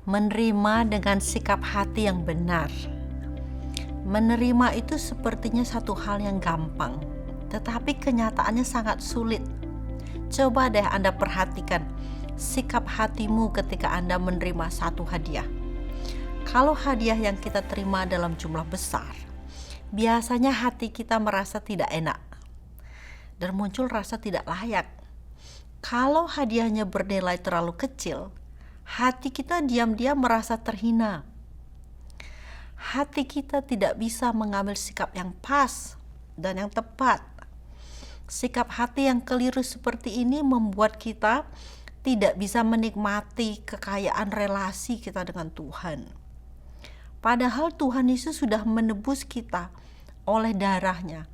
Menerima dengan sikap hati yang benar. Menerima itu sepertinya satu hal yang gampang, tetapi kenyataannya sangat sulit. Coba deh Anda perhatikan sikap hatimu ketika Anda menerima satu hadiah. Kalau hadiah yang kita terima dalam jumlah besar, biasanya hati kita merasa tidak enak dan muncul rasa tidak layak. Kalau hadiahnya bernilai terlalu kecil, hati kita diam-diam merasa terhina. Hati kita tidak bisa mengambil sikap yang pas dan yang tepat. Sikap hati yang keliru seperti ini membuat kita tidak bisa menikmati kekayaan relasi kita dengan Tuhan. Padahal Tuhan Yesus sudah menebus kita oleh darahnya,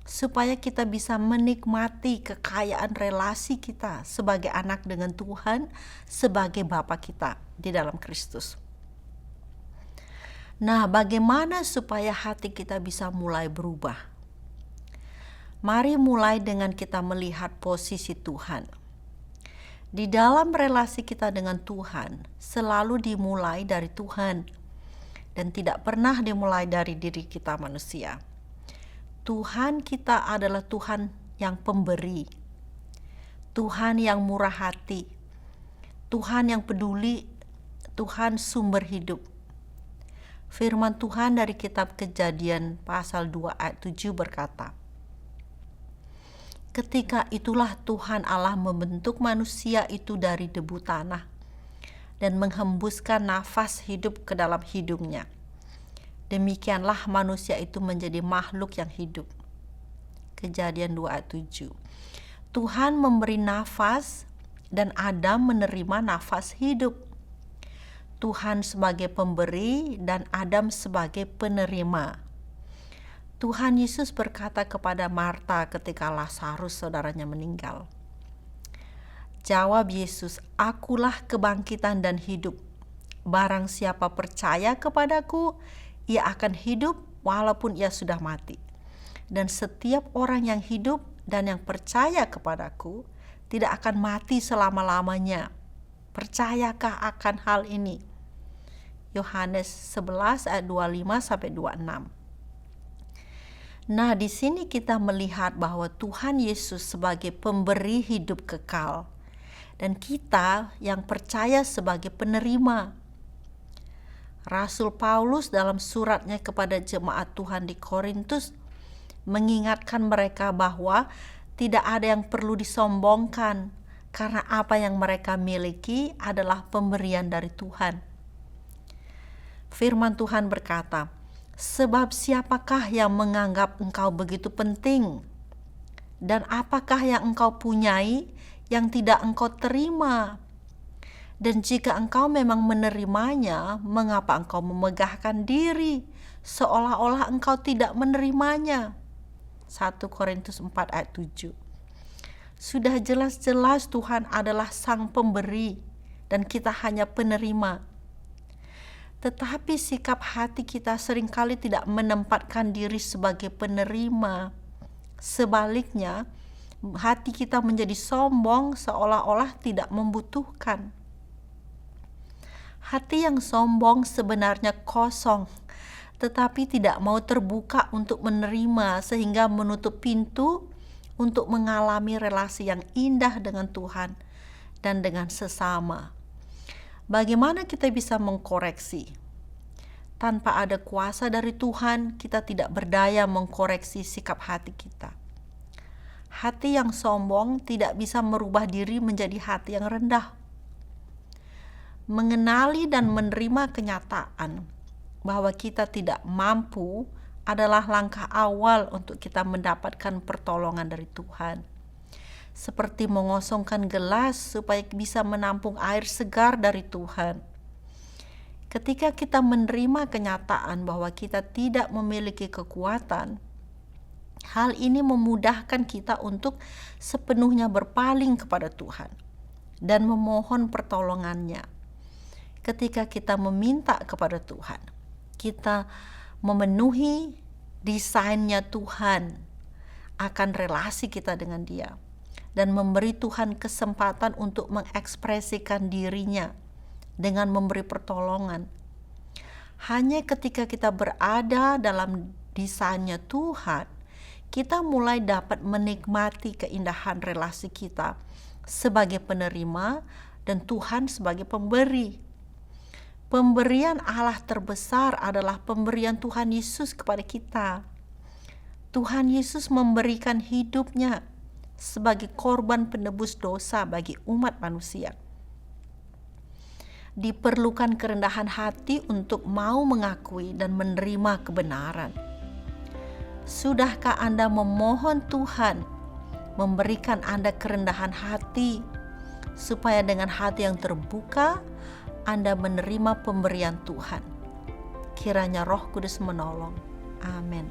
supaya kita bisa menikmati kekayaan relasi kita sebagai anak dengan Tuhan, sebagai Bapa kita di dalam Kristus. Nah, bagaimana supaya hati kita bisa mulai berubah? Mari mulai dengan kita melihat posisi Tuhan. Di dalam relasi kita dengan Tuhan, selalu dimulai dari Tuhan dan tidak pernah dimulai dari diri kita manusia. Tuhan kita adalah Tuhan yang pemberi, Tuhan yang murah hati, Tuhan yang peduli, Tuhan sumber hidup. Firman Tuhan dari kitab Kejadian pasal 2 ayat 7 berkata, "Ketika itulah Tuhan Allah membentuk manusia itu dari debu tanah dan menghembuskan nafas hidup ke dalam hidungnya. Demikianlah manusia itu menjadi makhluk yang hidup." Kejadian 2 ayat 7. Tuhan memberi nafas dan Adam menerima nafas hidup. Tuhan sebagai pemberi dan Adam sebagai penerima. Tuhan Yesus berkata kepada Marta ketika Lazarus saudaranya meninggal. Jawab Yesus, "Akulah kebangkitan dan hidup. Barang siapa percaya kepadaku, ia akan hidup walaupun ia sudah mati. Dan setiap orang yang hidup dan yang percaya kepadaku tidak akan mati selama-lamanya." Percayakah akan hal ini? Yohanes 11 ayat 25 sampai 26. Nah, di sini kita melihat bahwa Tuhan Yesus sebagai pemberi hidup kekal dan kita yang percaya sebagai penerima. Rasul Paulus dalam suratnya kepada jemaat Tuhan di Korintus mengingatkan mereka bahwa tidak ada yang perlu disombongkan karena apa yang mereka miliki adalah pemberian dari Tuhan. Firman Tuhan berkata, "Sebab siapakah yang menganggap engkau begitu penting? Dan apakah yang engkau punyai yang tidak engkau terima? Dan jika engkau memang menerimanya, mengapa engkau memegahkan diri seolah-olah engkau tidak menerimanya?" 1 Korintus 4 ayat 7. Sudah jelas-jelas Tuhan adalah sang pemberi dan kita hanya penerima. Tetapi sikap hati kita seringkali tidak menempatkan diri sebagai penerima. Sebaliknya, hati kita menjadi sombong seolah-olah tidak membutuhkan. Hati yang sombong sebenarnya kosong, tetapi tidak mau terbuka untuk menerima sehingga menutup pintu untuk mengalami relasi yang indah dengan Tuhan dan dengan sesama. Bagaimana kita bisa mengkoreksi? Tanpa ada kuasa dari Tuhan, kita tidak berdaya mengkoreksi sikap hati kita. Hati yang sombong tidak bisa merubah diri menjadi hati yang rendah. Mengenali dan menerima kenyataan bahwa kita tidak mampu adalah langkah awal untuk kita mendapatkan pertolongan dari Tuhan. Seperti mengosongkan gelas supaya bisa menampung air segar dari Tuhan. Ketika kita menerima kenyataan bahwa kita tidak memiliki kekuatan, hal ini memudahkan kita untuk sepenuhnya berpaling kepada Tuhan dan memohon pertolongannya. Ketika kita meminta kepada Tuhan, kita memenuhi desainnya Tuhan akan relasi kita dengan Dia dan memberi Tuhan kesempatan untuk mengekspresikan dirinya dengan memberi pertolongan. Hanya ketika kita berada dalam desainnya Tuhan, kita mulai dapat menikmati keindahan relasi kita sebagai penerima dan Tuhan sebagai pemberi. Pemberian Allah terbesar adalah pemberian Tuhan Yesus kepada kita. Tuhan Yesus memberikan hidupnya sebagai korban penebus dosa bagi umat manusia. Diperlukan kerendahan hati untuk mau mengakui dan menerima kebenaran. Sudahkah Anda memohon Tuhan memberikan Anda kerendahan hati, supaya dengan hati yang terbuka Anda menerima pemberian Tuhan? Kiranya Roh Kudus menolong. Amin.